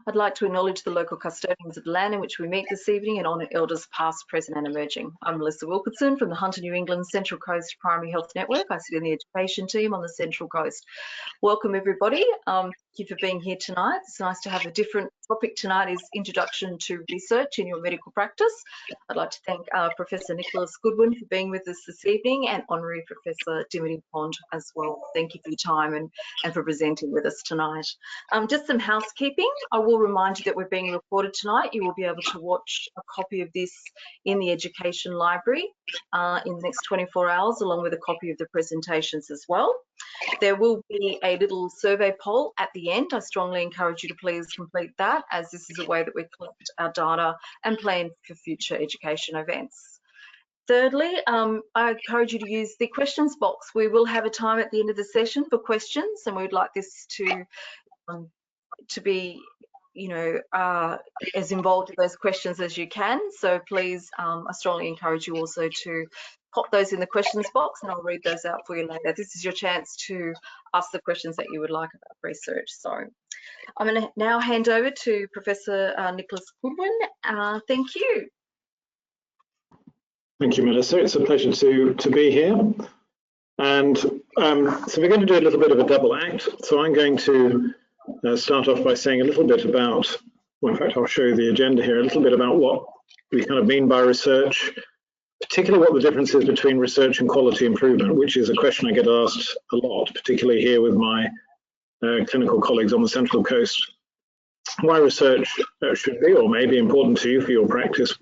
I'd like to acknowledge the local custodians of the land in which we meet this evening and honour elders past, present and emerging. I'm Melissa Wilkinson from the Hunter New England Central Coast Primary Health Network. I sit in the education team on the Central Coast. Welcome everybody. Thank you for being here tonight. It's nice to have a different topic tonight, is introduction to research in your medical practice. I'd like to thank Professor Nicholas Goodwin for being with us this evening, and Honorary Professor Dimity Pond as well. Thank you for your time and for presenting with us tonight. Just some housekeeping. I will remind you that we're being recorded tonight. You will be able to watch a copy of this in the Education Library in the next 24 hours, along with a copy of the presentations as well. There will be a little survey poll at the end. I strongly encourage you to please complete that, as this is a way that we collect our data and plan for future education events. Thirdly, I encourage you to use the questions box. We will have a time at the end of the session for questions, and we'd like this to be, you know, as involved in those questions as you can. So please, I strongly encourage you also to pop those in the questions box, and I'll read those out for you later. This is your chance to ask the questions that you would like about research. So I'm going to now hand over to Professor Nicholas Goodwin. Thank you. Thank you, Melissa. It's a pleasure to be here. And so we're going to do a little bit of a double act. So I'm going to start off by saying a little bit about, well, in fact, I'll show you the agenda here, a little bit about what we kind of mean by research, particularly what the difference is between research and quality improvement, which is a question I get asked a lot, particularly here with my clinical colleagues on the Central Coast. Why research should be or may be important to you for your practice,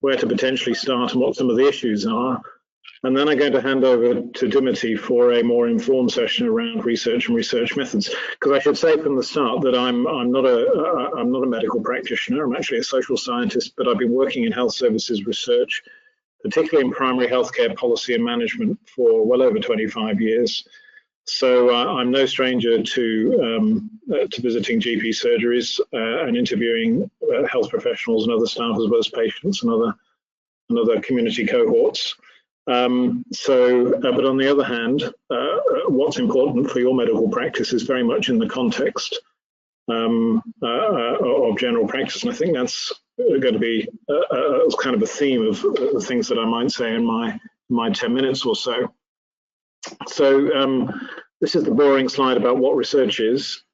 where to potentially start and what some of the issues are. And then I'm going to hand over to Dimity for a more informed session around research and research methods. Because I should say from the start that I'm not a medical practitioner. I'm actually a social scientist, but I've been working in health services research, particularly in primary healthcare policy and management, for well over 25 years. So I'm no stranger to visiting GP surgeries and interviewing health professionals and other staff, as well as patients and other community cohorts. But on the other hand, what's important for your medical practice is very much in the context of general practice. And I think that's going to be kind of a theme of the things that I might say in my 10 minutes or so. So this is the boring slide about what research is.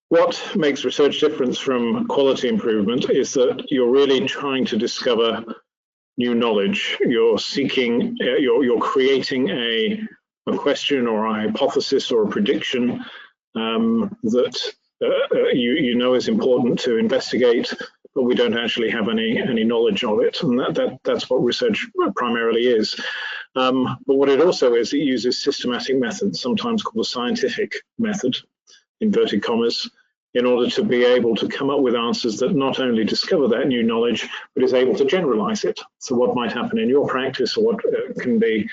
What makes research different from quality improvement is that you're really trying to discover new knowledge. You're seeking, you're creating a question or a hypothesis or a prediction that you know is important to investigate, but we don't actually have any knowledge of it, and that's what research primarily is. But what it also is, it uses systematic methods, sometimes called a scientific method, inverted commas, in order to be able to come up with answers that not only discover that new knowledge, but is able to generalize it. So what might happen in your practice, or what can be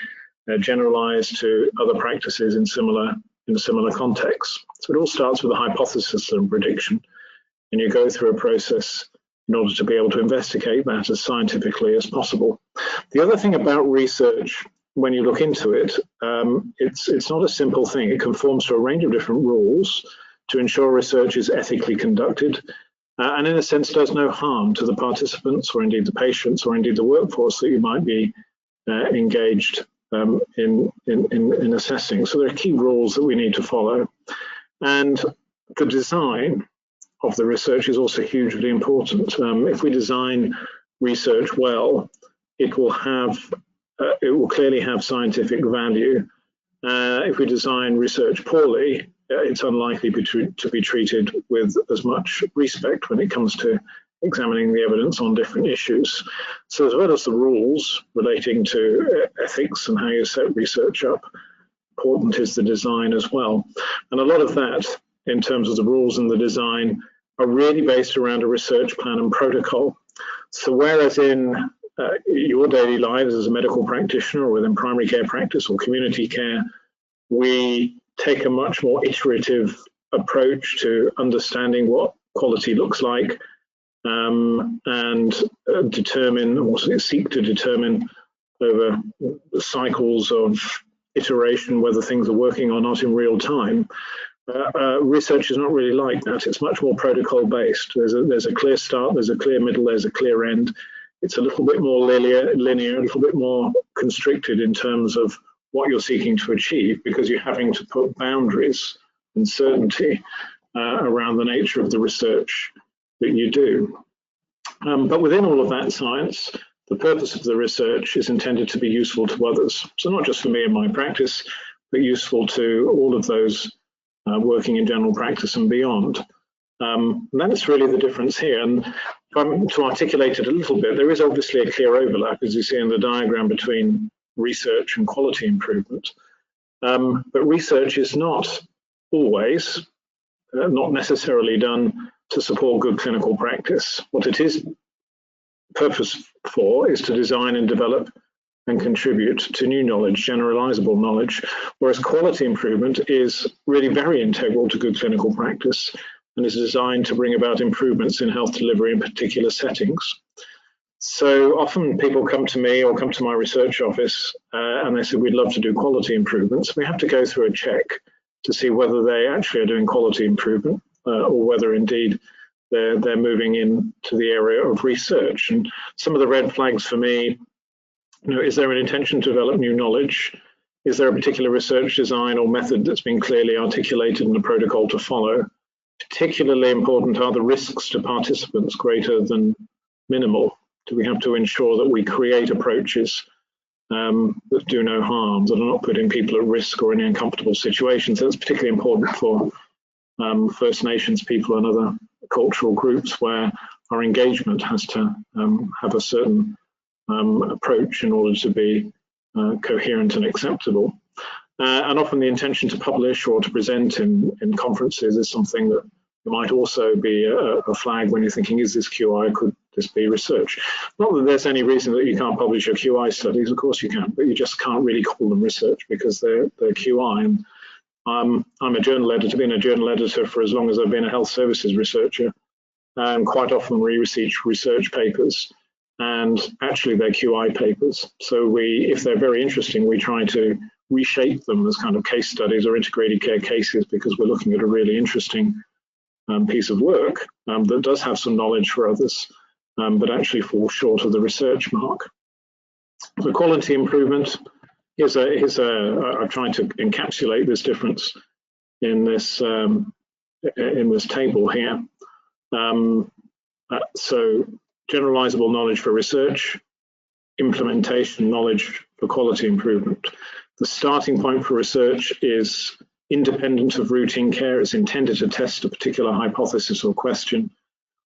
generalized to other practices in similar contexts. So it all starts with a hypothesis and prediction, and you go through a process in order to be able to investigate that as scientifically as possible. The other thing about research, when you look into it, it's not a simple thing. It conforms to a range of different rules to ensure research is ethically conducted, and in a sense does no harm to the participants, or indeed the patients, or indeed the workforce that you might be engaged in assessing. So there are key rules that we need to follow, and the design of the research is also hugely important. If we design research well, it will clearly have scientific value. If we design research poorly, it's unlikely to be treated with as much respect when it comes to examining the evidence on different issues. So as well as the rules relating to ethics and how you set research up, important is the design as well. And a lot of that, in terms of the rules and the design, are really based around a research plan and protocol. So whereas in your daily lives as a medical practitioner, or within primary care practice or community care, we take a much more iterative approach to understanding what quality looks like, and determine, or seek to determine over cycles of iteration whether things are working or not in real time. research is not really like that. It's much more protocol based. There's a clear start, there's a clear middle, there's a clear end. It's a little bit more linear, a little bit more constricted in terms of what you're seeking to achieve, because you're having to put boundaries and certainty around the nature of the research that you do. But within all of that science, the purpose of the research is intended to be useful to others. So not just for me in my practice, but useful to all of those working in general practice and beyond. And that's really the difference here. And if I'm to articulate it a little bit, there is obviously a clear overlap, as you see in the diagram, between research and quality improvement. But research is not always, not necessarily done to support good clinical practice. What it is purpose for is to design and develop and contribute to new knowledge, generalizable knowledge, whereas quality improvement is really very integral to good clinical practice and is designed to bring about improvements in health delivery in particular settings. So often people come to me or come to my research office and they say, we'd love to do quality improvements. We have to go through a check to see whether they actually are doing quality improvement or whether indeed they're moving into the area of research. And some of the red flags for me, is there an intention to develop new knowledge? Is there a particular research design or method that's been clearly articulated in a protocol to follow? Particularly important are the risks to participants greater than minimal? Do we have to ensure that we create approaches that do no harm, that are not putting people at risk or in uncomfortable situations? That's particularly important for First Nations people and other cultural groups where our engagement has to have a certain approach in order to be coherent and acceptable. And often the intention to publish or to present in conferences is something that might also be a flag when you're thinking, is this QI, could this be research? Not that there's any reason that you can't publish your QI studies, of course you can, but you just can't really call them research because they're QI. And I'm a journal editor, been a journal editor for as long as I've been a health services researcher, and quite often we receive research papers, and actually they're QI papers. So if they're very interesting, we try to reshape them as kind of case studies or integrated care cases, because we're looking at a really interesting piece of work that does have some knowledge for others, but actually falls short of the research mark. The quality improvement, I'm trying to encapsulate this difference in this table here. So generalizable knowledge for research, implementation knowledge for quality improvement. The starting point for research is independent of routine care. It's intended to test a particular hypothesis or question.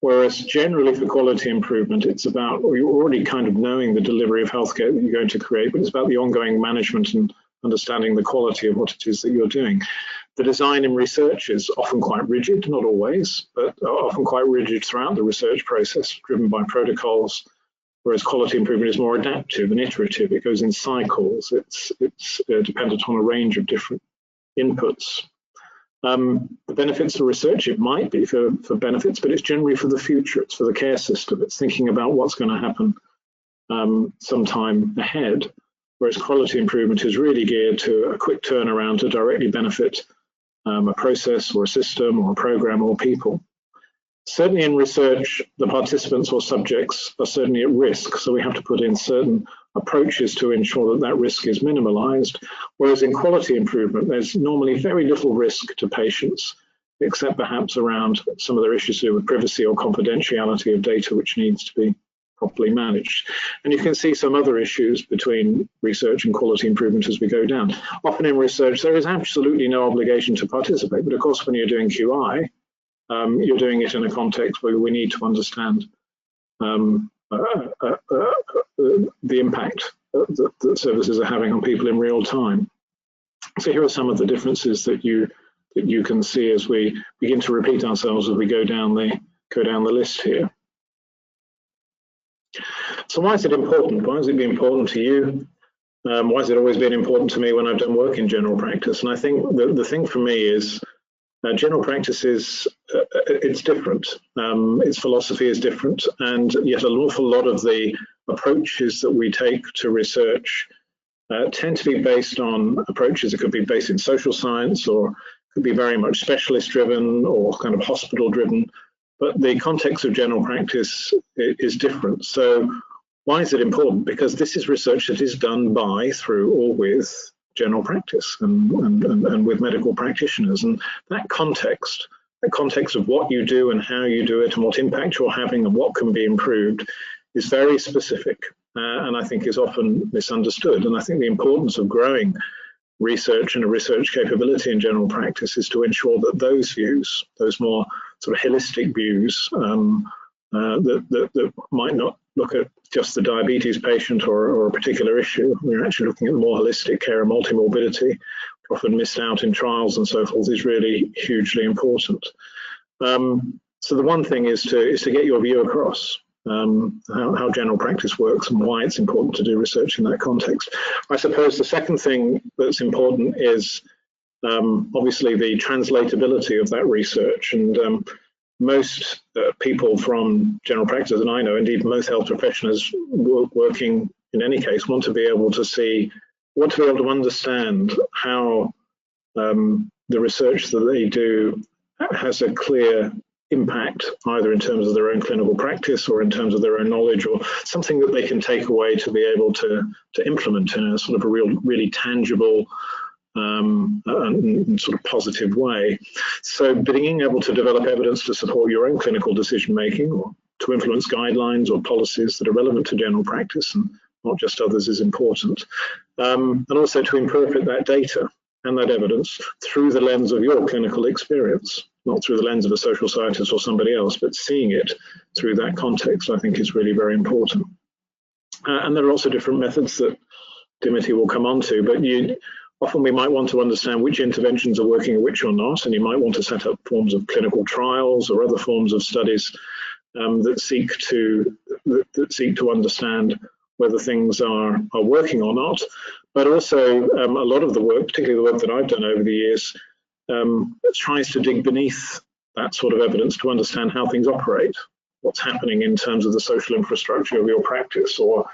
Whereas generally for quality improvement, it's about, you're already kind of knowing the delivery of healthcare that you're going to create, but it's about the ongoing management and understanding the quality of what it is that you're doing. The design in research is often quite rigid, not always, but often quite rigid throughout the research process, driven by protocols, whereas quality improvement is more adaptive and iterative. It goes in cycles. It's dependent on a range of different inputs. The benefits of research, it might be for benefits, but it's generally for the future. It's for the care system. It's thinking about what's going to happen sometime ahead, whereas quality improvement is really geared to a quick turnaround to directly benefit a process or a system or a program or people. Certainly in research, the participants or subjects are certainly at risk, so we have to put in certain approaches to ensure that that risk is minimized, whereas in quality improvement, there's normally very little risk to patients, except perhaps around some of their issues to do with privacy or confidentiality of data, which needs to be properly managed. And you can see some other issues between research and quality improvement as we go down. Often in research, there is absolutely no obligation to participate, but of course, when you're doing QI, you're doing it in a context where we need to understand the impact that services are having on people in real time. So here are some of the differences that you can see as we begin to repeat ourselves as we go down the list here. So why is it important? Why has it been important to you? Why has it always been important to me when I've done work in general practice? And I think the thing for me is general practice is it's different. Its philosophy is different, and yet an awful lot of the approaches that we take to research tend to be based on approaches that could be based in social science or could be very much specialist driven or kind of hospital driven, but the context of general practice is different. So why is it important? Because this is research that is done by, through, or with general practice and with medical practitioners. And that context of what you do and how you do it and what impact you're having and what can be improved is very specific, and I think is often misunderstood. And I think the importance of growing research and a research capability in general practice is to ensure that those views, those more sort of holistic views that might not look at just the diabetes patient or a particular issue. We're actually looking at the more holistic care and multimorbidity, often missed out in trials and so forth, is really hugely important. So the one thing is to get your view across, how general practice works and why it's important to do research in that context. I suppose the second thing that's important is obviously the translatability of that research. And most people from general practice, and I know indeed most health professionals working in any case, want to be able to understand how the research that they do has a clear impact, either in terms of their own clinical practice or in terms of their own knowledge, or something that they can take away to be able to implement in a sort of a really tangible and sort of positive way. So being able to develop evidence to support your own clinical decision making, or to influence guidelines or policies that are relevant to general practice and not just others, is important. And also to interpret that data and that evidence through the lens of your clinical experience, not through the lens of a social scientist or somebody else, but seeing it through that context, I think is really very important. And there are also different methods that Dimitri will come on to, but often we might want to understand which interventions are working and which are not, and you might want to set up forms of clinical trials or other forms of studies that seek to understand whether things are working or not. But also a lot of the work, particularly the work that I've done over the years, tries to dig beneath that sort of evidence to understand how things operate, what's happening in terms of the social infrastructure of your practice, or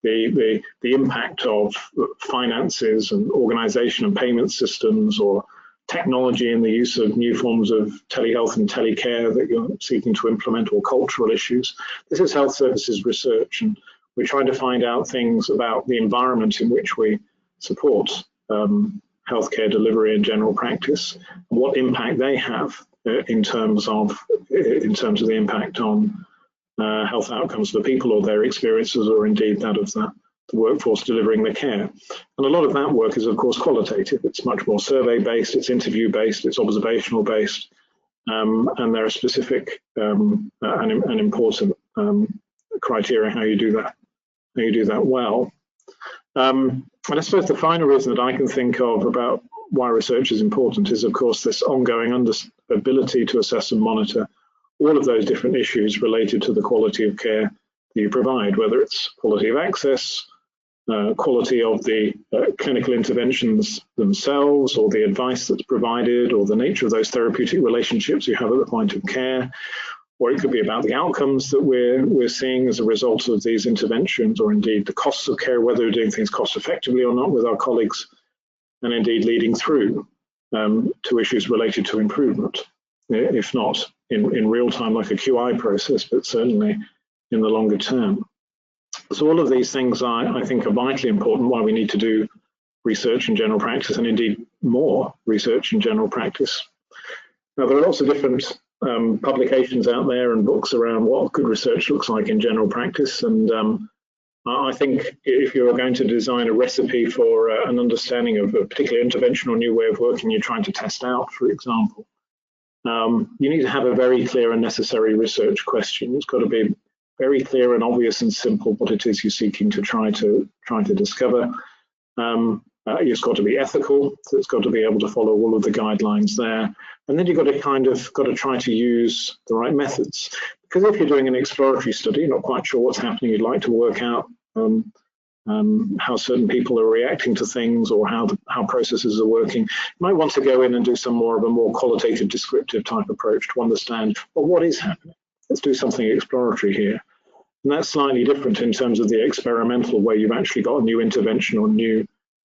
the impact of finances and organization and payment systems, or technology and the use of new forms of telehealth and telecare that you're seeking to implement, or cultural issues. This is health services research, and we're trying to find out things about the environment in which we support healthcare delivery and general practice, and what impact they have in terms of the impact on health outcomes for people or their experiences, or indeed that of the workforce delivering the care. And a lot of that work is, of course, qualitative. It's much more survey-based, it's interview-based, it's observational-based, and there are specific and important criteria how you do that well. And I suppose the final reason that I can think of about why research is important is, of course, this ongoing ability to assess and monitor all of those different issues related to the quality of care that you provide, whether it's quality of access, quality of the clinical interventions themselves, or the advice that's provided, or the nature of those therapeutic relationships you have at the point of care, or it could be about the outcomes that we're seeing as a result of these interventions, or indeed the costs of care, whether we're doing things cost effectively or not with our colleagues, and indeed leading through to issues related to improvement, if not in real time like a QI process, but certainly in the longer term. So all of these things I think are vitally important, why we need to do research in general practice, and indeed more research in general practice. Now, there are lots of different publications out there and books around what good research looks like in general practice, and I think if you're going to design a recipe for an understanding of a particular intervention or new way of working you're trying to test out, for example, you need to have a very clear and necessary research question. It's got to be very clear and obvious and simple what it is you're seeking to try to discover. It's got to be ethical, so it's got to be able to follow all of the guidelines there. And then you've got to try to use the right methods. Because if you're doing an exploratory study, you're not quite sure what's happening, you'd like to work out how certain people are reacting to things, or how processes are working, you might want to go in and do some more of a more qualitative, descriptive type approach to understand, well, what is happening? Let's do something exploratory here. And that's slightly different in terms of the experimental, where you've actually got a new intervention or new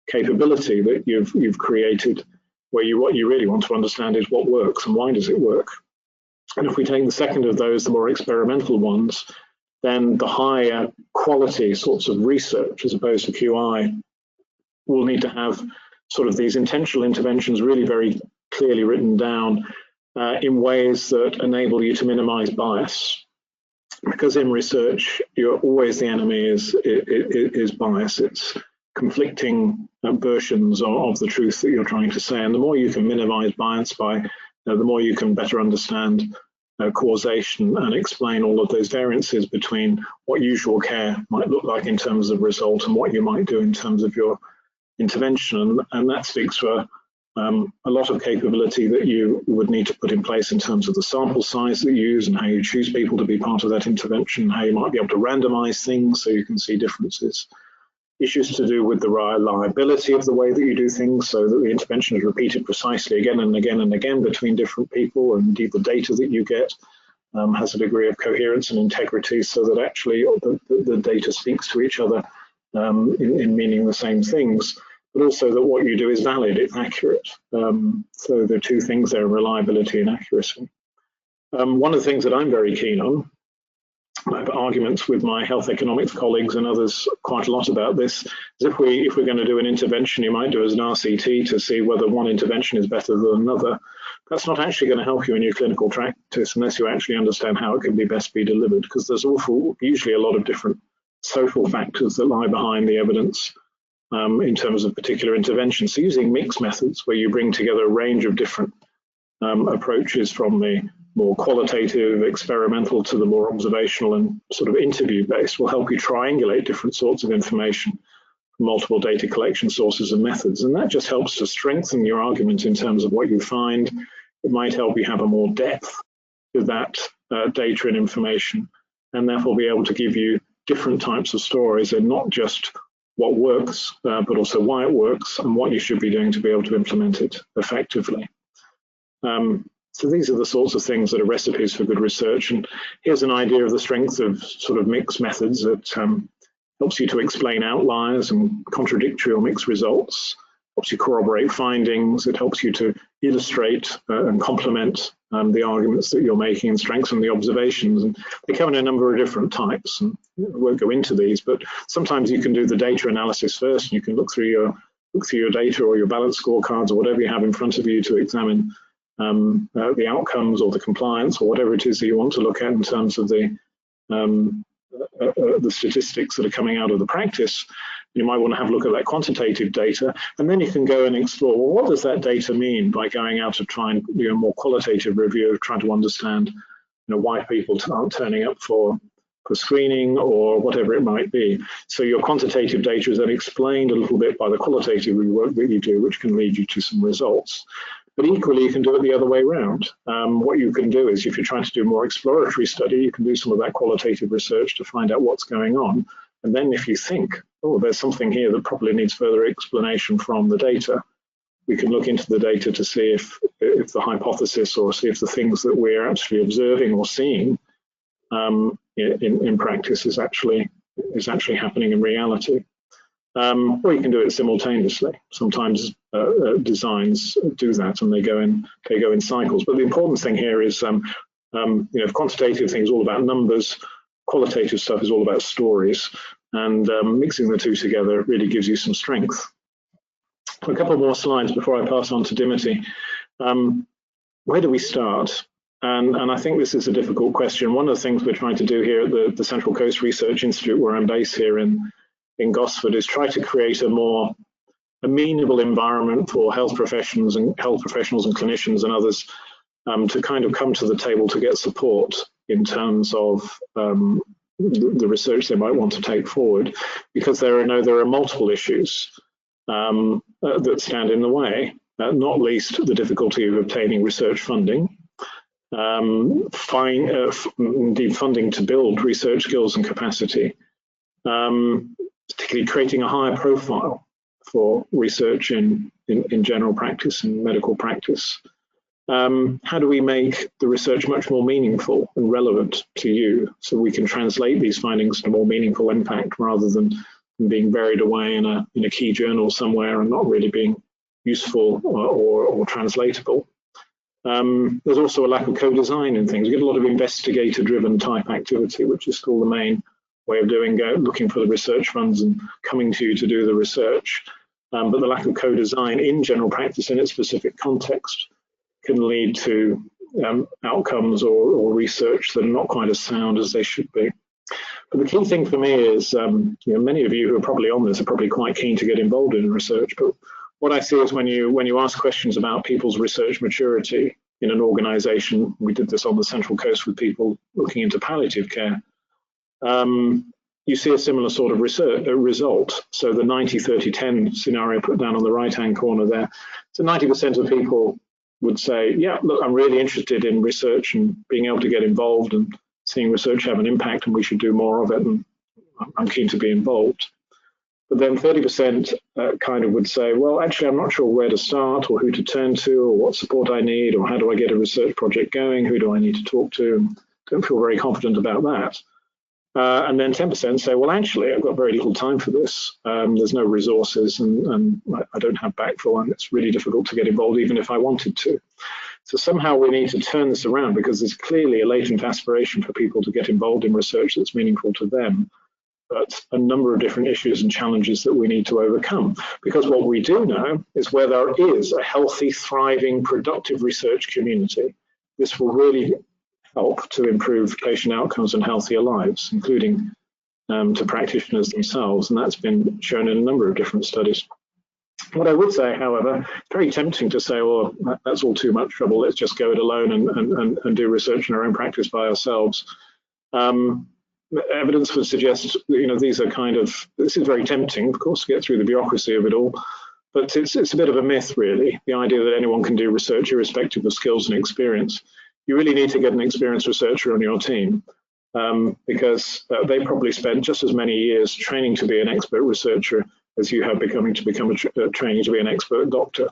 capability that you've created where what you really want to understand is what works and why does it work. And if we take the second of those, the more experimental ones, then the higher quality sorts of research, as opposed to QI, will need to have sort of these intentional interventions really very clearly written down in ways that enable you to minimize bias. Because in research, you're always the enemy is bias. It's conflicting versions of the truth that you're trying to say. And the more you can minimize bias by, the more you can better understand causation and explain all of those variances between what usual care might look like in terms of result and what you might do in terms of your intervention. And that speaks for a lot of capability that you would need to put in place in terms of the sample size that you use and how you choose people to be part of that intervention, how you might be able to randomize things so you can see differences. Issues to do with the reliability of the way that you do things, so that the intervention is repeated precisely again and again and again between different people, and indeed the data that you get has a degree of coherence and integrity, so that actually the data speaks to each other in meaning the same things, but also that what you do is valid, it's accurate. So there are two things there, reliability and accuracy. One of the things that I'm very keen on, I have arguments with my health economics colleagues and others quite a lot about this, is if we're going to do an intervention, you might do as an RCT to see whether one intervention is better than another. That's not actually going to help you in your clinical practice unless you actually understand how it can be best be delivered, because there's usually a lot of different social factors that lie behind the evidence in terms of particular interventions. So using mixed methods, where you bring together a range of different approaches, from the more qualitative, experimental, to the more observational and sort of interview-based, will help you triangulate different sorts of information from multiple data collection sources and methods. And that just helps to strengthen your argument in terms of what you find. It might help you have a more depth to that data and information, and therefore be able to give you different types of stories, and not just what works, but also why it works and what you should be doing to be able to implement it effectively. So these are the sorts of things that are recipes for good research. And here's an idea of the strength of sort of mixed methods that helps you to explain outliers and contradictory or mixed results, helps you corroborate findings, it helps you to illustrate and complement the arguments that you're making and strengthen the observations. And they come in a number of different types, and I won't go into these, but sometimes you can do the data analysis first, and you can look through your data or your balance scorecards or whatever you have in front of you to examine the outcomes or the compliance or whatever it is that you want to look at in terms of the statistics that are coming out of the practice. You might want to have a look at that quantitative data, and then you can go and explore, well, what does that data mean, by going out to try and do a more qualitative review of trying to understand why people aren't turning up for screening or whatever it might be. So your quantitative data is then explained a little bit by the qualitative work that you do, which can lead you to some results. But equally, you can do it the other way around. What you can do is, if you're trying to do a more exploratory study, you can do some of that qualitative research to find out what's going on. And then if you think, oh, there's something here that probably needs further explanation from the data, we can look into the data to see if the hypothesis, or see if the things that we're actually observing or seeing in practice is actually happening in reality. Or you can do it simultaneously. Sometimes designs do that, and they go in cycles. But the important thing here is, quantitative thing is all about numbers, qualitative stuff is all about stories, and mixing the two together really gives you some strength. A couple more slides before I pass on to Dimity. Where do we start? And I think this is a difficult question. One of the things we're trying to do here at the Central Coast Research Institute, where I'm based here in Gosford, is try to create a more amenable environment for health professionals and clinicians and others to kind of come to the table to get support in terms of the research they might want to take forward, because there are multiple issues that stand in the way, not least the difficulty of obtaining research funding, indeed funding to build research skills and capacity, particularly creating a higher profile for research in general practice and medical practice. How do we make the research much more meaningful and relevant to you, so we can translate these findings to more meaningful impact, rather than being buried away in a key journal somewhere and not really being useful or translatable. There's also a lack of co-design in things. We get a lot of investigator-driven type activity, which is still the main way of doing, looking for the research funds and coming to you to do the research. But the lack of co-design in general practice in its specific context can lead to outcomes or research that are not quite as sound as they should be. But the key thing for me is, many of you who are probably on this are probably quite keen to get involved in research. But what I see is when you ask questions about people's research maturity in an organisation, we did this on the Central Coast with people looking into palliative care, you see a similar sort of result. So the 90-30-10 scenario put down on the right-hand corner there. So 90% of people would say, yeah, look, I'm really interested in research and being able to get involved and seeing research have an impact, and we should do more of it, and I'm keen to be involved. But then 30% kind of would say, well, actually, I'm not sure where to start or who to turn to or what support I need or how do I get a research project going, who do I need to talk to, and don't feel very confident about that. And then 10% say, well, actually, I've got very little time for this. There's no resources and I don't have backfill, and it's really difficult to get involved even if I wanted to. So somehow we need to turn this around, because there's clearly a latent aspiration for people to get involved in research that's meaningful to them, but a number of different issues and challenges that we need to overcome. Because what we do know is where there is a healthy, thriving, productive research community, this will really help to improve patient outcomes and healthier lives, including to practitioners themselves, and that's been shown in a number of different studies. What I would say, however, it's very tempting to say, well, that's all too much trouble, let's just go it alone and do research in our own practice by ourselves. Evidence would suggest, these are this is very tempting, of course, to get through the bureaucracy of it all, but it's a bit of a myth, really, the idea that anyone can do research irrespective of skills and experience. You really need to get an experienced researcher on your team, because they probably spent just as many years training to be an expert researcher as you have training to be an expert doctor.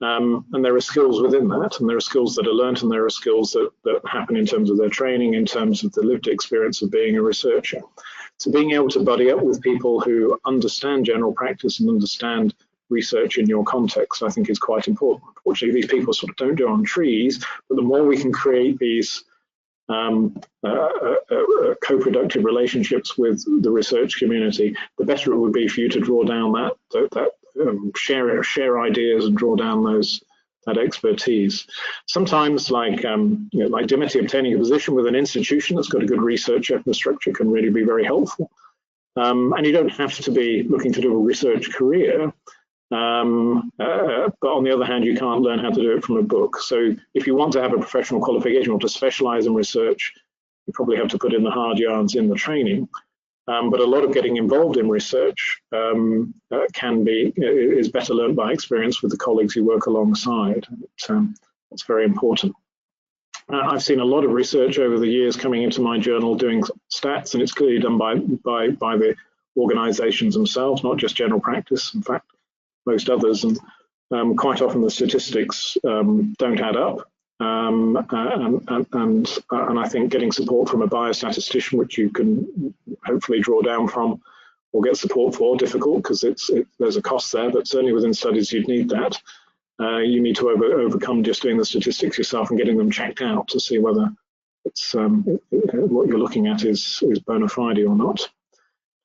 And there are skills within that, and there are skills that are learnt, and there are skills that happen in terms of their training, in terms of the lived experience of being a researcher. So being able to buddy up with people who understand general practice and understand research in your context, I think, is quite important. Unfortunately, these people sort of don't grow on trees, but the more we can create these co-productive relationships with the research community, the better it would be for you to draw down share ideas and draw down that expertise. Sometimes, like Dimitri, obtaining a position with an institution that's got a good research infrastructure can really be very helpful. And you don't have to be looking to do a research career. But on the other hand, you can't learn how to do it from a book. So if you want to have a professional qualification or to specialize in research, you probably have to put in the hard yards in the training. But a lot of getting involved in research is better learned by experience with the colleagues you work alongside. It's very important. I've seen a lot of research over the years coming into my journal doing stats, and it's clearly done by the organizations themselves, not just general practice. In fact, most others, and quite often the statistics don't add up. And I think getting support from a biostatistician, which you can hopefully draw down from or get support for, difficult because there's a cost there, but certainly within studies you'd need that. You need to overcome just doing the statistics yourself and getting them checked out to see whether it's what you're looking at is bona fide or not.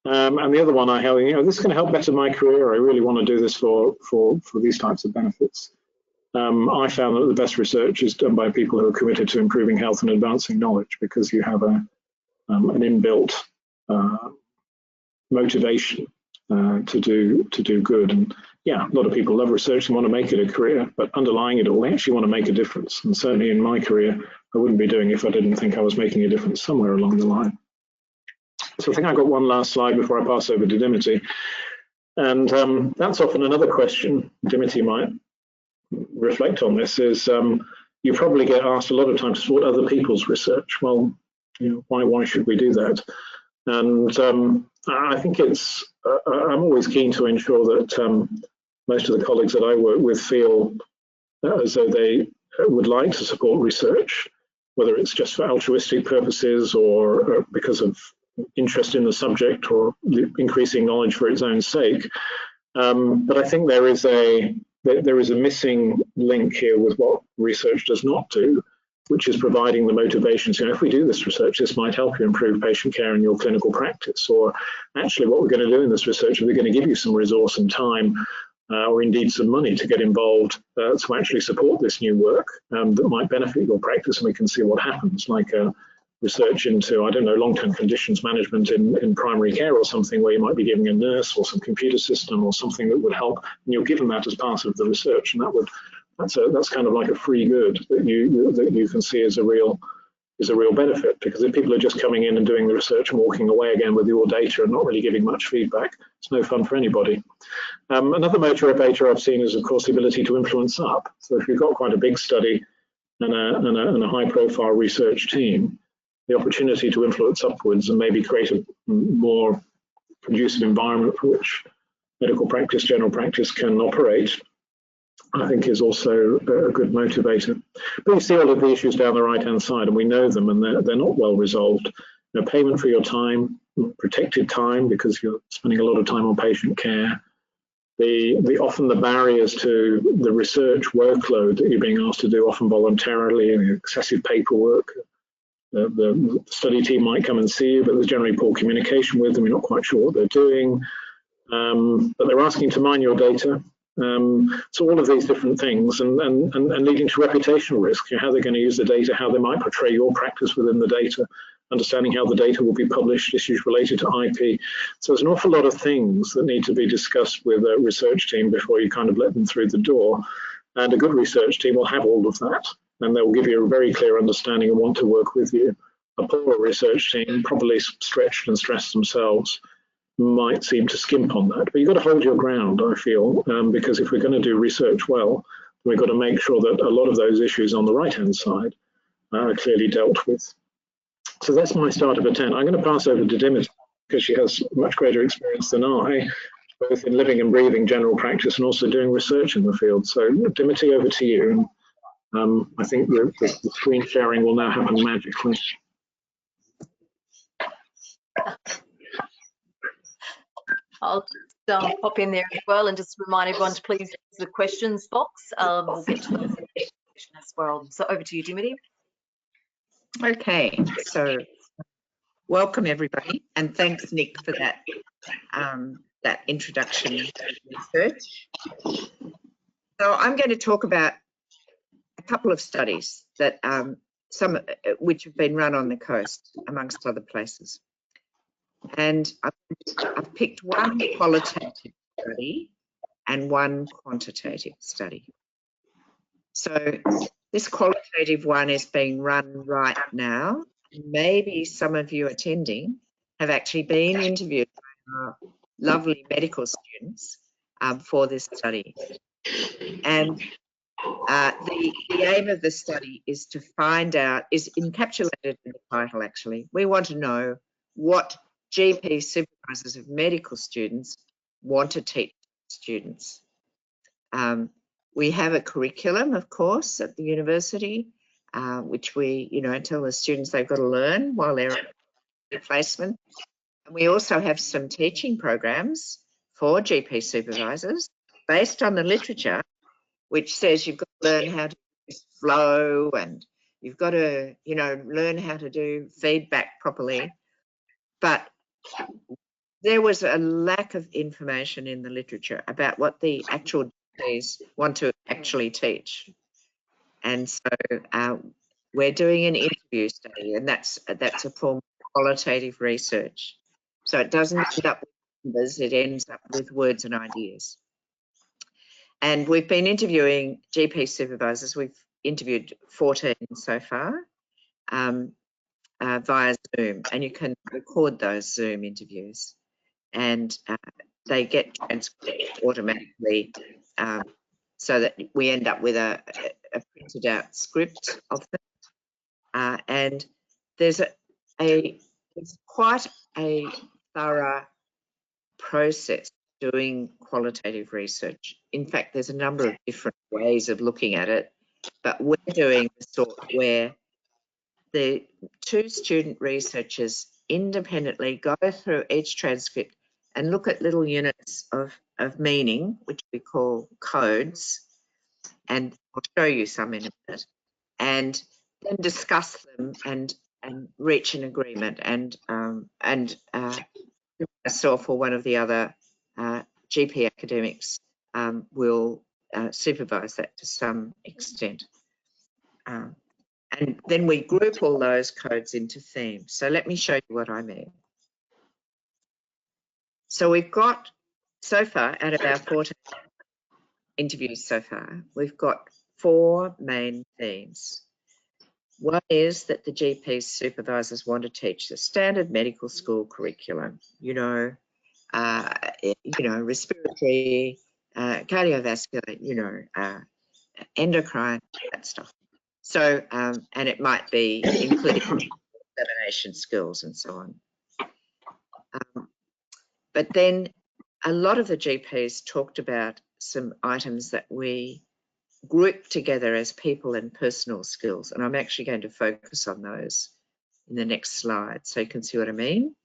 And the other one I held, this is going to help better my career. I really want to do this for these types of benefits. I found that the best research is done by people who are committed to improving health and advancing knowledge, because you have an inbuilt motivation to do good. And yeah, a lot of people love research and want to make it a career, but underlying it all, they actually want to make a difference. And certainly in my career, I wouldn't be doing it if I didn't think I was making a difference somewhere along the line. So I think I've got one last slide before I pass over to Dimitri. And that's often another question Dimitri might reflect on. This is you probably get asked a lot of times to support other people's research. Well, why should we do that? And I think I'm always keen to ensure that most of the colleagues that I work with feel as though they would like to support research, whether it's just for altruistic purposes or because of interest in the subject or increasing knowledge for its own sake. But I think there is a there is a missing link here with what research does not do, which is providing the motivations. If we do this research, this might help you improve patient care in your clinical practice. Or actually what we're going to do in this research is we're going to give you some resource and time or indeed some money to get involved to actually support this new work that might benefit your practice, and we can see what happens, like research into, I don't know, long-term conditions management in primary care or something, where you might be giving a nurse or some computer system or something that would help, and you're given that as part of the research, and that's kind of like a free good that you can see as a real benefit. Because if people are just coming in and doing the research and walking away again with your data and not really giving much feedback, it's no fun for anybody. Another motivator I've seen is, of course, the ability to influence up. So if you've got quite a big study and a high-profile research team, the opportunity to influence upwards and maybe create a more conducive environment for which medical practice, general practice can operate, I think is also a good motivator. But you see all of the issues down the right-hand side, and we know them, and they're not well resolved. Payment for your time, protected time, because you're spending a lot of time on patient care. Often the barriers to the research workload that you're being asked to do, often voluntarily, excessive paperwork. The study team might come and see you, but there's generally poor communication with them. You're not quite sure what they're doing, but they're asking to mine your data. So all of these different things, and leading to reputational risk, how they're going to use the data, how they might portray your practice within the data, understanding how the data will be published, issues related to IP. So there's an awful lot of things that need to be discussed with a research team before you kind of let them through the door. And a good research team will have all of that, and they'll give you a very clear understanding and want to work with you. A poor research team, probably stretched and stressed themselves, might seem to skimp on that. But you've got to hold your ground, I feel, because if we're going to do research well, we've got to make sure that a lot of those issues on the right-hand side are clearly dealt with. So that's my start of a 10. I'm going to pass over to Dimity, because she has much greater experience than I, both in living and breathing general practice and also doing research in the field. So Dimity, over to you. I think the screen sharing will now happen magically. I'll just pop in there as well and just remind everyone to please use the questions box. We'll get to those in the question as well. So over to you, Dimity. Okay, so welcome everybody, and thanks Nick for that that introduction to research. So I'm going to talk about a couple of studies that some which have been run on the coast amongst other places. And I've picked one qualitative study and one quantitative study. So this qualitative one is being run right now. Maybe some of you attending have actually been interviewed by our lovely medical students for this study. And the aim of the study is to find out, is encapsulated in the title actually. We want to know what GP supervisors of medical students want to teach students. We have a curriculum, of course, at the university, which we, tell the students they've got to learn while they're at placement. And we also have some teaching programs for GP supervisors based on the literature, which says you've got to learn how to use flow, and you've got to, learn how to do feedback properly. But there was a lack of information in the literature about what the actual GPs want to actually teach. And so we're doing an interview study, and that's a form of qualitative research. So it doesn't end up with numbers, it ends up with words and ideas. And we've been interviewing GP supervisors. We've interviewed 14 so far via Zoom, and you can record those Zoom interviews, and they get transcribed automatically so that we end up with a printed out script of them. And there's quite a thorough process doing qualitative research. In fact, there's a number of different ways of looking at it, but we're doing the sort where the two student researchers independently go through each transcript and look at little units of meaning, which we call codes, and I'll show you some in a minute, and then discuss them and reach an agreement, and myself or one of the other GP academics will supervise that to some extent. And then we group all those codes into themes. So let me show you what I mean. So we've got, so far, out of our 14 interviews so far, we've got 4 main themes. One is that the GP supervisors want to teach the standard medical school curriculum, respiratory, cardiovascular, endocrine, that stuff. So, and it might be including examination skills and so on. But then a lot of the GPs talked about some items that we grouped together as people and personal skills. And I'm actually going to focus on those in the next slide so you can see what I mean.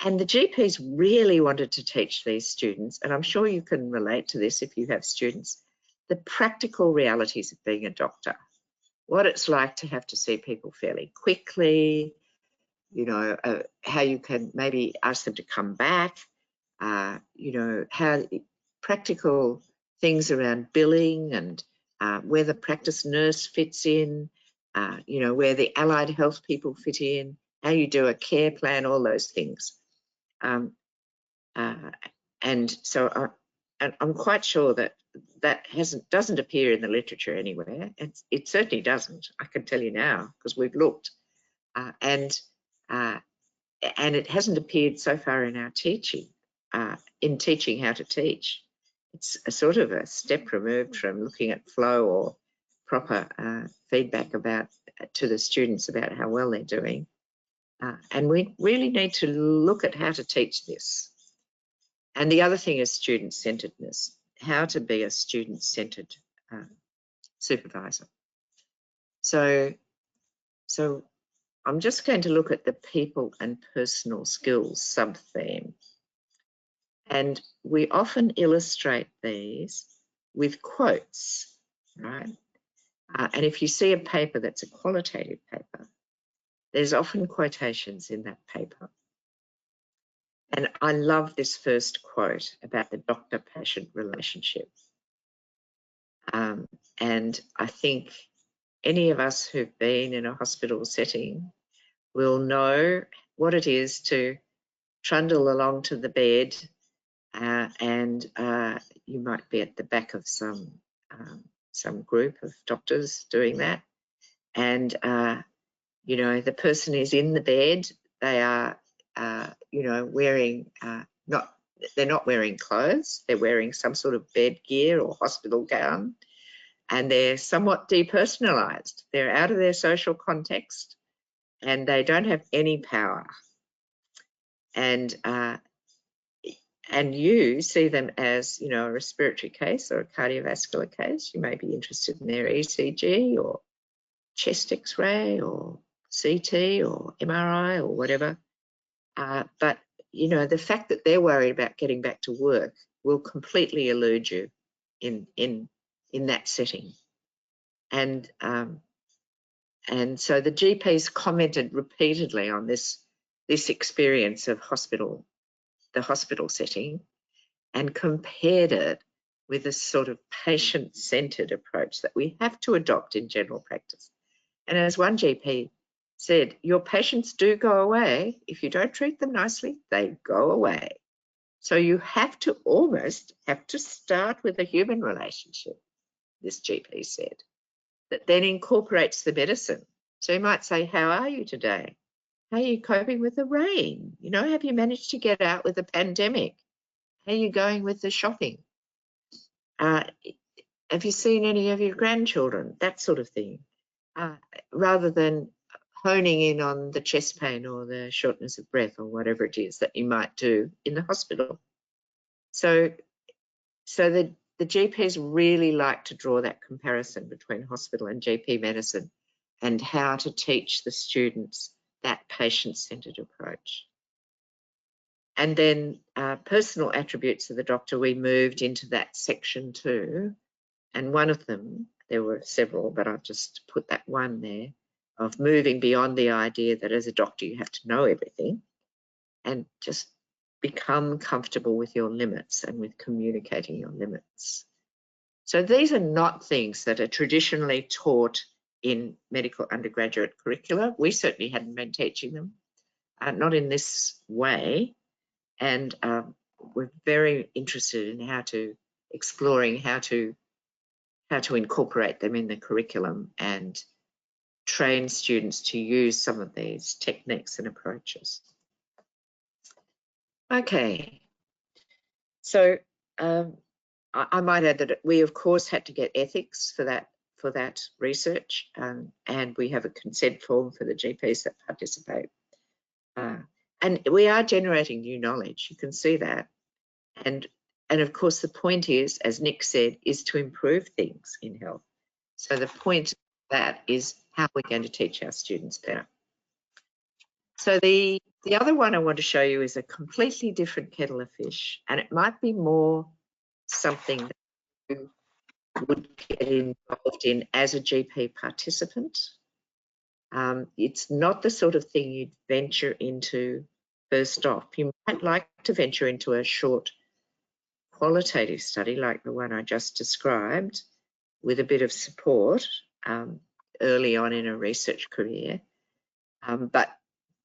And the GPs really wanted to teach these students, and I'm sure you can relate to this if you have students, the practical realities of being a doctor. What it's like to have to see people fairly quickly, how you can maybe ask them to come back, how practical things around billing and where the practice nurse fits in, where the allied health people fit in, how you do a care plan, all those things. And so I'm quite sure that doesn't appear in the literature anywhere. It certainly doesn't, I can tell you now, because we've looked. And it hasn't appeared so far in our teaching, in teaching how to teach. It's a sort of a step removed from looking at flow or proper feedback to the students about how well they're doing. And we really need to look at how to teach this. And the other thing is student-centeredness, how to be a student-centered supervisor. So I'm just going to look at the people and personal skills sub-theme. And we often illustrate these with quotes, right? And if you see a paper that's a qualitative paper, there's often quotations in that paper. And I love this first quote about the doctor-patient relationship. And I think any of us who've been in a hospital setting will know what it is to trundle along to the bed and you might be at the back of some group of doctors doing that. And, the person is in the bed, they are, wearing, they're not wearing clothes, they're wearing some sort of bed gear or hospital gown, and they're somewhat depersonalized. They're out of their social context and they don't have any power. And you see them as, a respiratory case or a cardiovascular case. You may be interested in their ECG or chest X-ray or CT or MRI or whatever. But, the fact that they're worried about getting back to work will completely elude you in that setting. And so the GPs commented repeatedly on this experience of the hospital setting, and compared it with a sort of patient-centered approach that we have to adopt in general practice. And as one GP said, your patients do go away. If you don't treat them nicely, they go away. So you almost have to start with a human relationship, this GP said, that then incorporates the medicine. So you might say, how are you today? How are you coping with the rain? Have you managed to get out with the pandemic? How are you going with the shopping? Have you seen any of your grandchildren? That sort of thing. Rather than honing in on the chest pain or the shortness of breath or whatever it is that you might do in the hospital. So the GPs really like to draw that comparison between hospital and GP medicine and how to teach the students that patient-centered approach. And then personal attributes of the doctor, we moved into that section too. And one of them, there were several, but I've just put that one there, of moving beyond the idea that as a doctor you have to know everything, and just become comfortable with your limits and with communicating your limits. So these are not things that are traditionally taught in medical undergraduate curricula. We certainly hadn't been teaching them, not in this way. And we're very interested in exploring how to incorporate them in the curriculum and train students to use some of these techniques and approaches. Okay, so I might add that we of course had to get ethics for that research, and we have a consent form for the GPs that participate. And we are generating new knowledge, you can see that. And of course the point is, as Nick said, is to improve things in health. So the point of that is how we're going to teach our students better. So the other one I want to show you is a completely different kettle of fish, and it might be more something that you would get involved in as a GP participant. It's not the sort of thing you'd venture into first off. You might like to venture into a short qualitative study like the one I just described, with a bit of support early on in a research career. But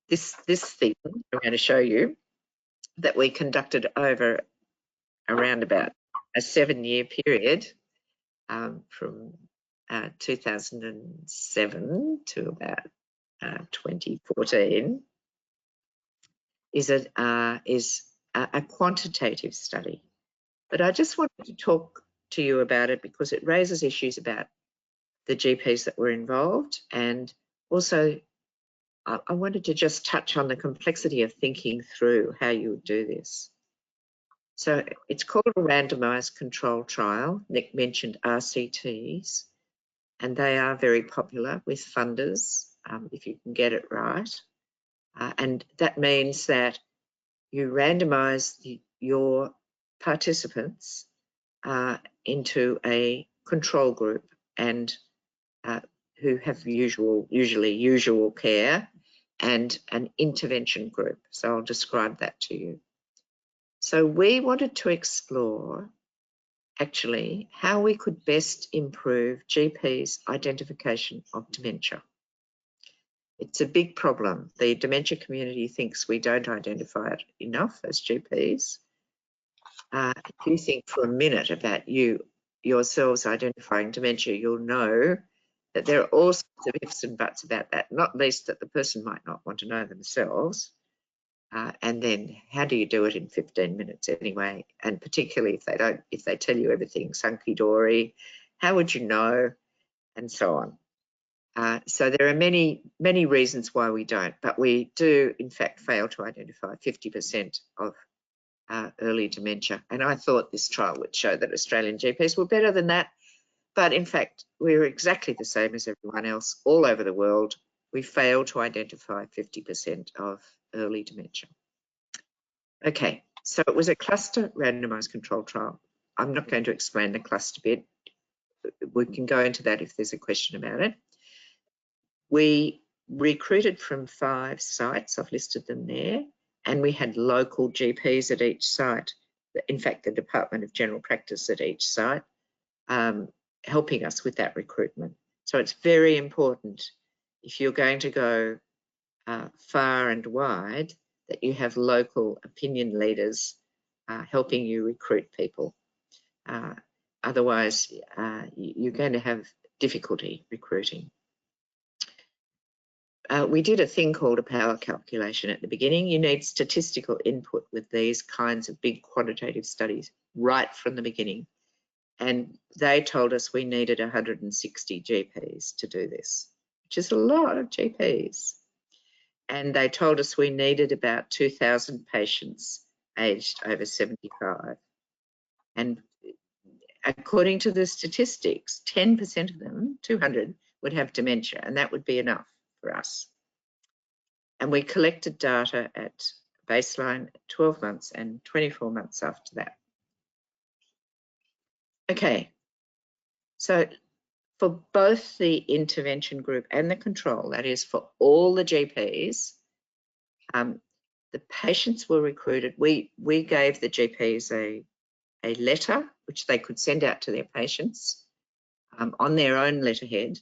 this thing I'm going to show you that we conducted over around about a 7-year period from 2007 to about 2014 is a quantitative study. But I just wanted to talk to you about it because it raises issues about the GPs that were involved, and also I wanted to just touch on the complexity of thinking through how you would do this. So it's called a randomised control trial. Nick mentioned RCTs, and they are very popular with funders if you can get it right. And that means that you randomise your participants into a control group and who have usually usual care, and an intervention group. So I'll describe that to you. So we wanted to explore actually how we could best improve GPs' identification of dementia. It's a big problem. The dementia community thinks we don't identify it enough as GPs. If you think for a minute about yourselves identifying dementia, you'll know that there are all sorts of ifs and buts about that, not least that the person might not want to know themselves. And then how do you do it in 15 minutes anyway? And particularly if they tell you everything hunky-dory, how would you know? And so on. So there are many reasons why we don't, but we do in fact fail to identify 50% of early dementia. And I thought this trial would show that Australian GPs were better than that. But in fact, we're exactly the same as everyone else all over the world. We fail to identify 50% of early dementia. Okay, so it was a cluster randomised control trial. I'm not going to explain the cluster bit. We can go into that if there's a question about it. We recruited from 5 sites, I've listed them there, and we had local GPs at each site. In fact, the Department of General Practice at each site, helping us with that recruitment. So it's very important if you're going to go far and wide that you have local opinion leaders helping you recruit people. Otherwise, you're going to have difficulty recruiting. We did a thing called a power calculation at the beginning. You need statistical input with these kinds of big quantitative studies right from the beginning. And they told us we needed 160 GPs to do this, which is a lot of GPs. And they told us we needed about 2,000 patients aged over 75. And according to the statistics, 10% of them, 200, would have dementia, and that would be enough for us. And we collected data at baseline, 12 months and 24 months after that. Okay, so for both the intervention group and the control, that is for all the GPs, the patients were recruited. We gave the GPs a letter which they could send out to their patients on their own letterhead,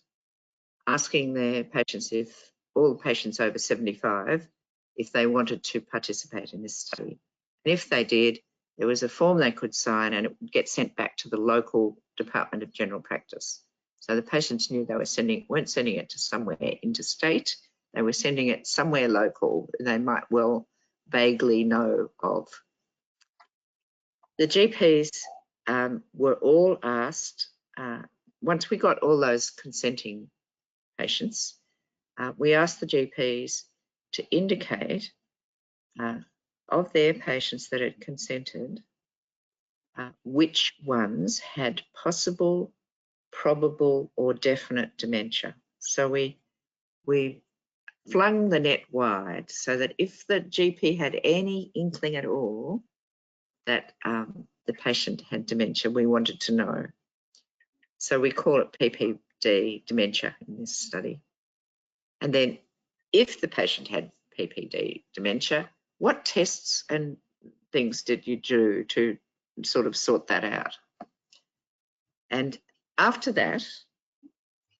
asking their patients, if all the patients over 75, if they wanted to participate in this study. And if they did, there was a form they could sign and it would get sent back to the local Department of General Practice. So the patients knew they weren't sending it to somewhere interstate, they were sending it somewhere local they might well vaguely know of. The GPs were all asked, once we got all those consenting patients, we asked the GPs to indicate of their patients that had consented, which ones had possible, probable or definite dementia. So we flung the net wide so that if the GP had any inkling at all that the patient had dementia, we wanted to know. So we call it PPD dementia in this study. And then if the patient had PPD dementia, what tests and things did you do to sort of sort that out? And after that,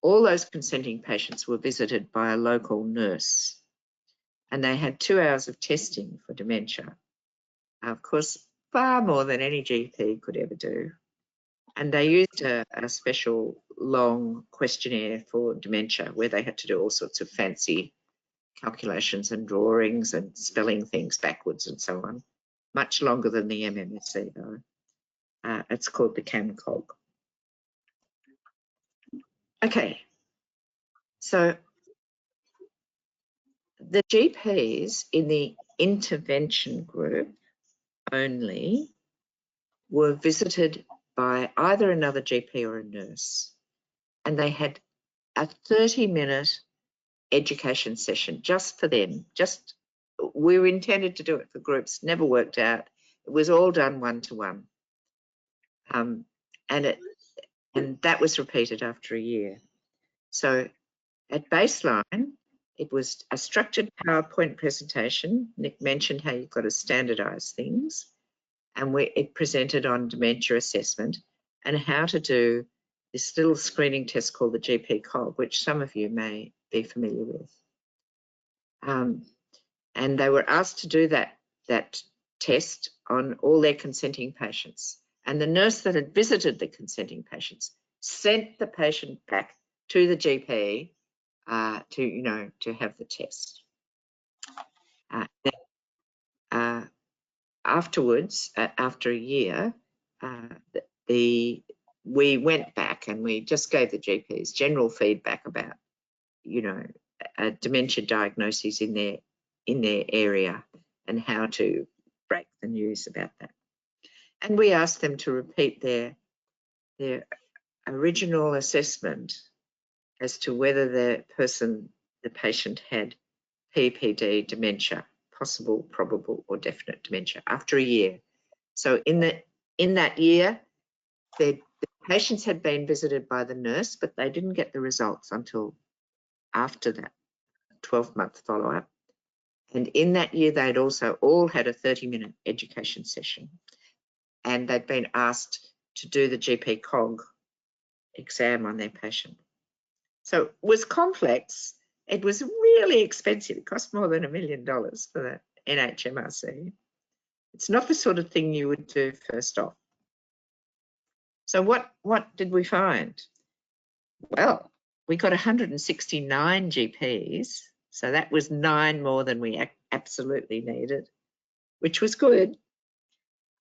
all those consenting patients were visited by a local nurse, and they had 2 hours of testing for dementia. Of course, far more than any GP could ever do. And they used a special long questionnaire for dementia where they had to do all sorts of fancy calculations and drawings and spelling things backwards and so on. Much longer than the MMSE though. It's called the CAMCOG. Okay, so the GPs in the intervention group only were visited by either another GP or a nurse, and they had a 30-minute education session just for them. We were intended to do it for groups, never worked out. It was all done one-to-one, and that was repeated after a year. So at baseline, it was a structured PowerPoint presentation. Nick mentioned how you've got to standardise things, and it presented on dementia assessment and how to do this little screening test called the GP COG, which some of you may be familiar with. And they were asked to do that test on all their consenting patients. And the nurse that had visited the consenting patients sent the patient back to the GP to have the test. Afterwards, after a year, we went back and we just gave the GPs general feedback about, dementia diagnoses in their area and how to break the news about that. And we asked them to repeat their original assessment as to whether the patient had PPD dementia, possible, probable or definite dementia, after a year. So in that year, the patients had been visited by the nurse, but they didn't get the results until after that 12-month follow-up. And in that year, they'd also all had a 30-minute education session, and they'd been asked to do the GP COG exam on their patient. So it was complex. It was really expensive. It cost more than $1 million for the NHMRC. It's not the sort of thing you would do first off. So what did we find? Well, we got 169 GPs. So that was 9 more than we absolutely needed, which was good.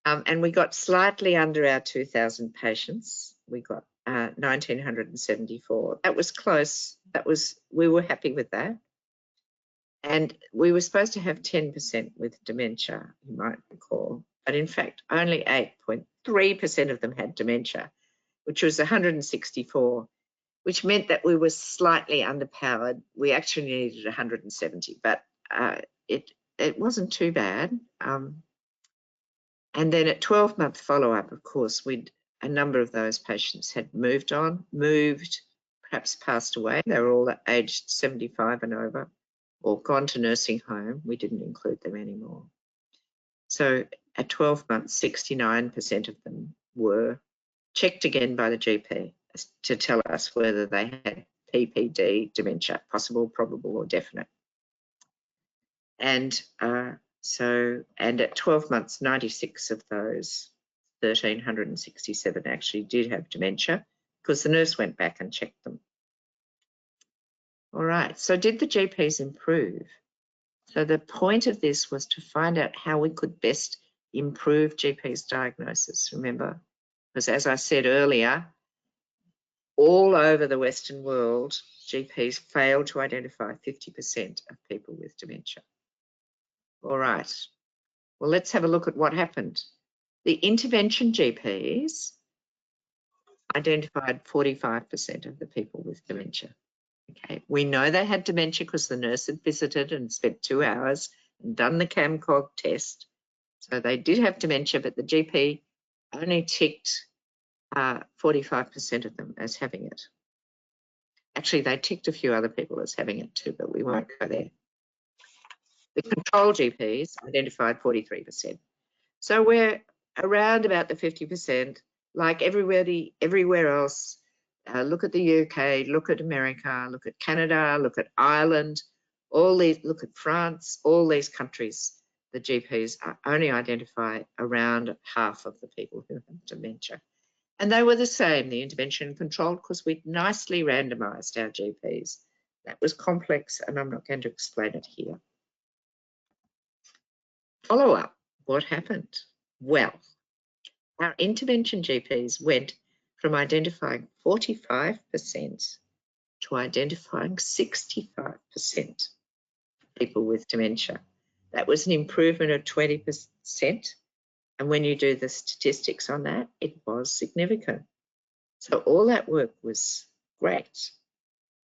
And we got slightly under our 2,000 patients. We got 1,974. That was close. We were happy with that. And we were supposed to have 10% with dementia, you might recall. But in fact, only 8.3% of them had dementia, which was 164, which meant that we were slightly underpowered. We actually needed 170, but it wasn't too bad. And then at 12-month follow-up, of course, a number of those patients had moved, perhaps passed away. They were all aged 75 and over, or gone to nursing home. We didn't include them anymore. So at 12 months, 69% of them were checked again by the GP to tell us whether they had PPD, dementia, possible, probable, or definite. And at 12 months, 96 of those 1,367 actually did have dementia, because the nurse went back and checked them. All right, so did the GPs improve? So the point of this was to find out how we could best improve GPs' diagnosis, remember? Because as I said earlier, all over the Western world, GPs fail to identify 50% of people with dementia. All right, well, let's have a look at what happened. The intervention GPs identified 45% of the people with dementia. Okay, we know they had dementia because the nurse had visited and spent 2 hours and done the CAMCOG test. So they did have dementia, but the GP only ticked 45% of them as having it. Actually, they ticked a few other people as having it too, but we won't go there. The control GPs identified 43%. So we're around about the 50%, like everywhere else. Look at the UK, look at America, look at Canada, look at Ireland, look at France, all these countries, the GPs only identify around half of the people who have dementia. And they were the same, the intervention control, because we'd nicely randomised our GPs. That was complex, and I'm not going to explain it here. Follow up, what happened? Well, our intervention GPs went from identifying 45% to identifying 65% people with dementia. That was an improvement of 20%. And when you do the statistics on that, it was significant. So all that work was great.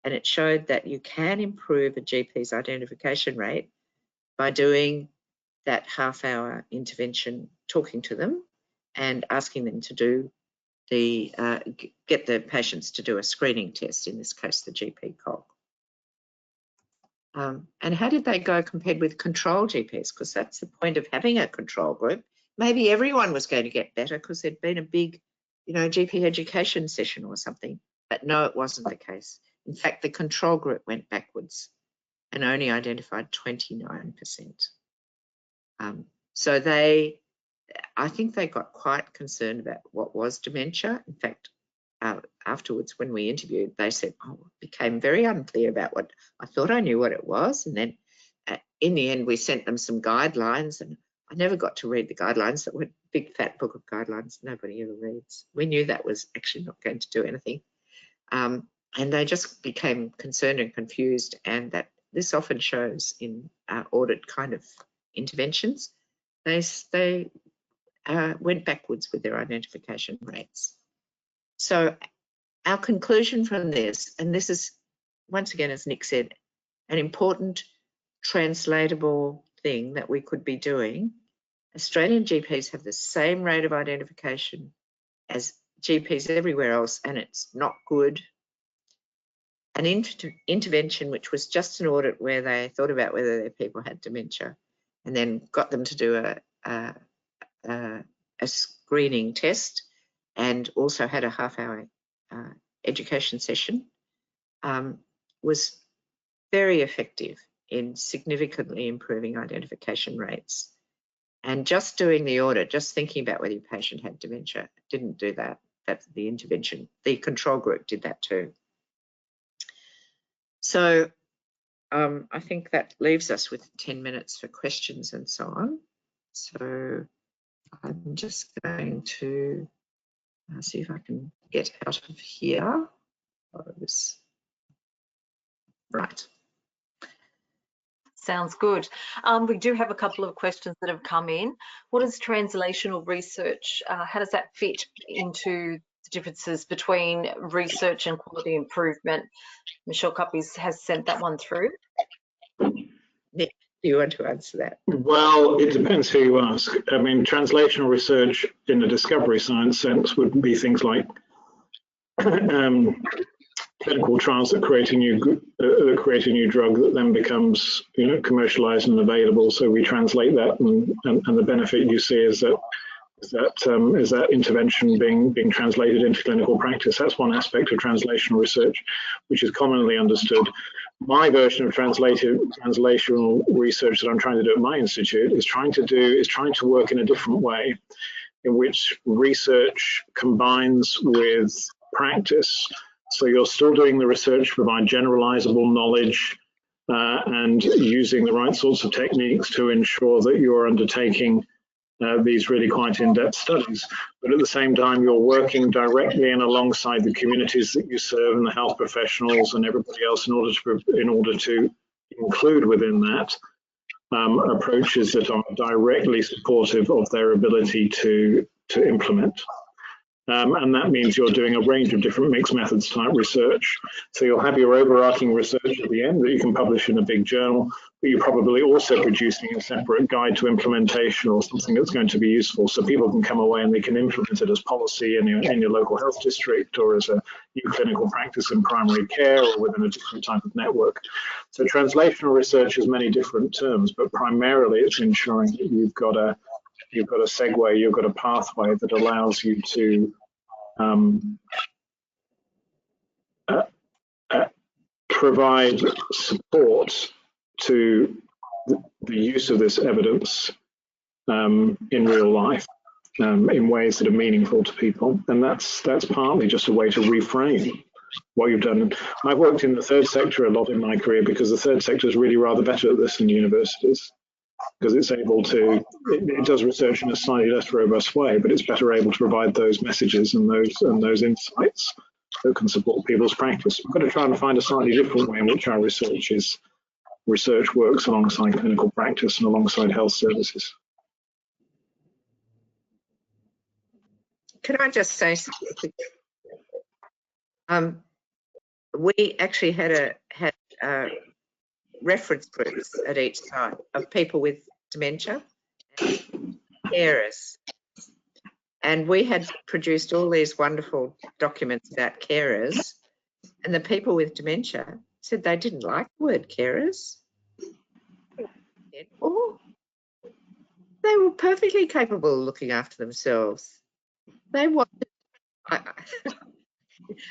And it showed that you can improve a GP's identification rate by doing that half-hour intervention, talking to them and asking them to do get the patients to do a screening test, in this case, the GP cog. And how did they go compared with control GPs? Because that's the point of having a control group. Maybe everyone was going to get better because there'd been a big, GP education session or something. But no, it wasn't the case. In fact, the control group went backwards and only identified 29%. So I think they got quite concerned about what was dementia. In fact, afterwards when we interviewed, they said, it became very unclear about what, I thought I knew what it was. And then in the end, we sent them some guidelines, and I never got to read the guidelines. That were a big fat book of guidelines nobody ever reads. We knew that was actually not going to do anything. And they just became concerned and confused, and that this often shows in audit kind of interventions. They went backwards with their identification rates. So our conclusion from this, and this is, once again, as Nick said, an important translatable thing that we could be doing. Australian GPs have the same rate of identification as GPs everywhere else, and it's not good. An intervention, which was just an audit where they thought about whether their people had dementia, and then got them to do a screening test, and also had a half-hour education session, was very effective in significantly improving identification rates. And just doing the audit, just thinking about whether your patient had dementia, didn't do that. That's the intervention. The control group did that too. So I think that leaves us with 10 minutes for questions and so on. So I'm just going to see if I can get out of here. Right. Sounds good. We do have a couple of questions that have come in. What is translational research? How does that fit into the differences between research and quality improvement? Michelle Cuppies has sent that one through. Nick, do Do you want to answer that? Well, it depends who you ask. I mean, translational research in the discovery science sense would be things like clinical trials that create a new drug that then becomes, commercialized and available. So we translate that, and the benefit you see is that intervention being translated into clinical practice. That's one aspect of translational research, which is commonly understood. My version of translational research that I'm trying to do at my institute is trying to work in a different way, in which research combines with practice. So you're still doing the research to provide generalizable knowledge and using the right sorts of techniques to ensure that you're undertaking these really quite in-depth studies. But at the same time, you're working directly and alongside the communities that you serve and the health professionals and everybody else in order to include within that approaches that are directly supportive of their ability to implement. And that means you're doing a range of different mixed methods type research. So you'll have your overarching research at the end that you can publish in a big journal, but you're probably also producing a separate guide to implementation or something that's going to be useful, so people can come away and they can implement it as policy in your local health district, or as a new clinical practice in primary care, or within a different type of network. So translational research has many different terms, but primarily it's ensuring that you've got a segue, you've got a pathway that allows you to provide support to the use of this evidence in real life in ways that are meaningful to people. And that's partly just a way to reframe what you've done. I've worked in the third sector a lot in my career, because the third sector is really rather better at this than universities, because it's able to, it does research in a slightly less robust way, but it's better able to provide those messages and those insights that can support people's practice. We've got to try and find a slightly different way in which our research works alongside clinical practice and alongside health services. Can I just say something? We actually had reference groups at each site of people with dementia and carers. And we had produced all these wonderful documents about carers, and the people with dementia said they didn't like the word carers. Or they were perfectly capable of looking after themselves. They wanted,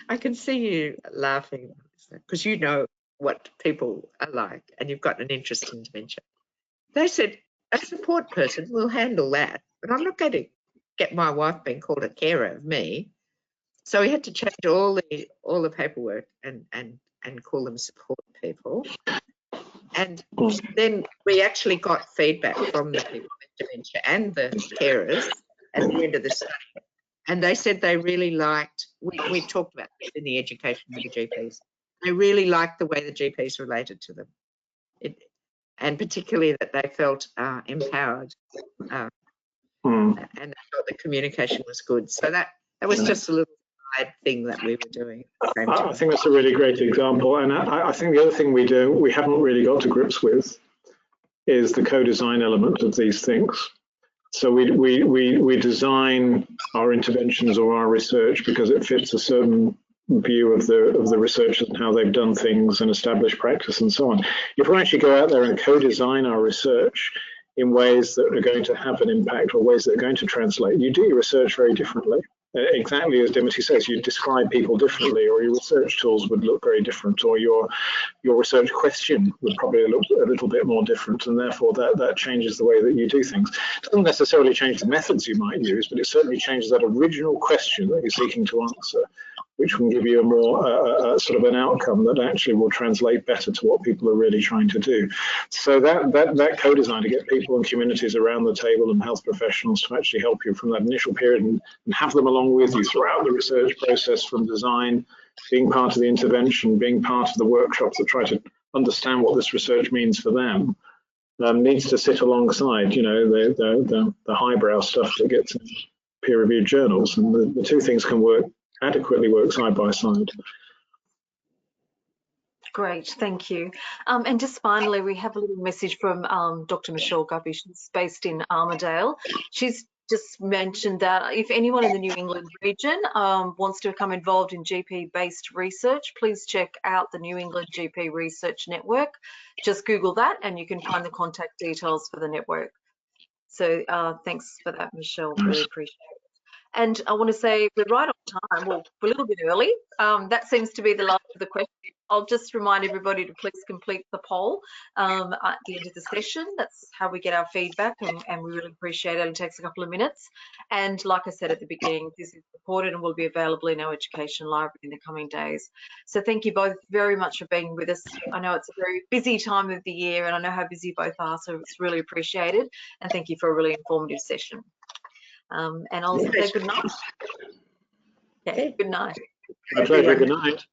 I can see you laughing because you know what people are like and you've got an interest in dementia. They said, a support person will handle that, but I'm not going to get my wife being called a carer of me. So we had to change all the paperwork and call them support people. And then we actually got feedback from the people with dementia and the carers at the end of the study. And they said they really liked, we talked about this in the education of the GPs, they really liked the way the GPs related to them. And particularly that they felt empowered and they felt the communication was good. So that was just a little side thing that we were doing at the same time. I think that's a really great example. And I think the other thing we haven't really got to grips with is the co-design element of these things. So we design our interventions or our research because it fits a certain view of the researchers and how they've done things and established practice and so on. If we actually go out there and co-design our research in ways that are going to have an impact or ways that are going to translate, you do your research very differently. Exactly as Dimity says, you describe people differently, or your research tools would look very different, or your research question would probably look a little bit more different, and therefore that changes the way that you do things. It doesn't necessarily change the methods you might use, but it certainly changes that original question that you're seeking to answer, which can give you a more sort of an outcome that actually will translate better to what people are really trying to do. So that co-design to get people and communities around the table and health professionals to actually help you from that initial period and have them along with you throughout the research process, from design, being part of the intervention, being part of the workshops that try to understand what this research means for them, needs to sit alongside, the highbrow stuff that gets in peer-reviewed journals, and the two things can adequately work side by side. Great, thank you. And just finally, we have a little message from Dr. Michelle Guppy. She's based in Armidale. She's just mentioned that if anyone in the New England region wants to become involved in GP-based research, please check out the New England GP Research Network. Just Google that and you can find the contact details for the network. So thanks for that, Michelle, really appreciate it. And I want to say we're right on time. Well, we're a little bit early. That seems to be the last of the questions. I'll just remind everybody to please complete the poll at the end of the session. That's how we get our feedback, and we really appreciate it. It takes a couple of minutes. And like I said at the beginning, this is recorded and will be available in our education library in the coming days. So thank you both very much for being with us. I know it's a very busy time of the year, and I know how busy you both are, so it's really appreciated. And thank you for a really informative session. And I'll say good night. Okay, good night. My pleasure. Good night.